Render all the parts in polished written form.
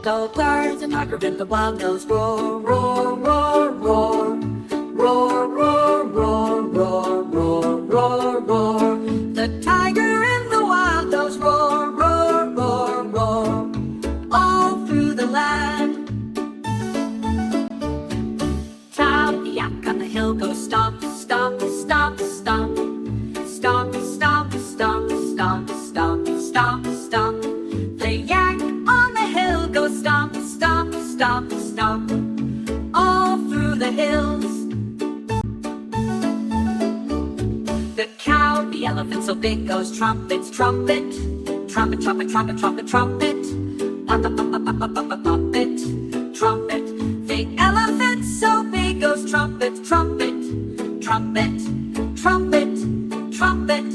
toddlers, and Tiger in the wild goes roar, roar, roar, roar. Roar, roar, roar, roar, roar, roar, roar. The tiger in the wild goes roar, roar, roar, roar, all through the land. Tom the yak on the hill goes stomp, stomp, stomp, stomp. Stomp, stomp, stomp, stomp, stomp, stomp, stomp. The yak on the hill goes stomp, stomp, stomp, stomp, all through the hills. The cow, the elephant so big goes trumpets, trumpet. Trumpet, trumpet, trumpet, trumpet, trumpet. Pop, pop, pop, pop, pop, pop, puppet, trumpet. The elephant so big goes trumpet, trumpet, trumpet, trumpet, trumpet.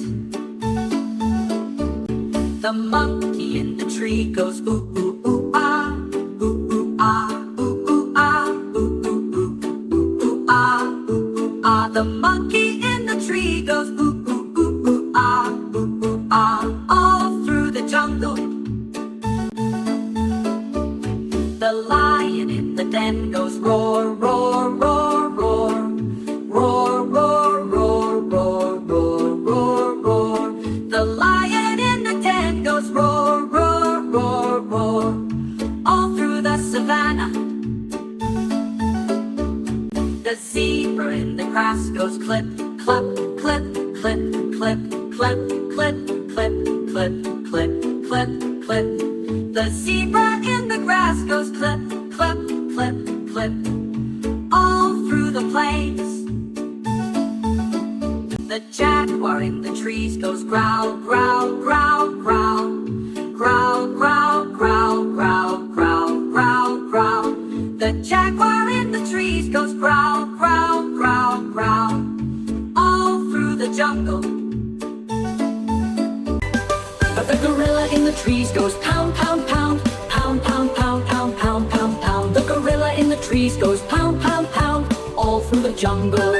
The monkey in the tree goes ooh, ooh, ooh, ah. Ooh, ooh, ah. Ooh, ooh, ah. Ooh, ooh, ooh, ooh, ooh, ah. Ooh, ooh, ah. The monkey in the tree goes ooh, ooh, ooh, ooh, ah. Ooh, ooh, ah. All through the jungle. The lion in the den goes roar, roar, roar, roar. Roar, roar, roar, roar, roar, roar, roar. The lion in the den goes roar, roar, roar, roar, all through the savannah. The zebra in the grass goes clip, clip, clip, clip, clip, clip, clip, clip, clip, clip, clip, clip. The zebra in the grass goes clip, clip, clip, clip, all through the plains. The jaguar in the trees goes growl, growl, growl, growl. Growl, growl, growl, growl, growl, growl, growl. The jaguar in the trees goes growl, growl, growl, growl, all through the jungle. But the gorilla in the trees goes pound, pound, pound. Pound, pound, pound, pound, pound, pound, pound. The gorilla in the trees goes pound, pound, pound, all through the jungle.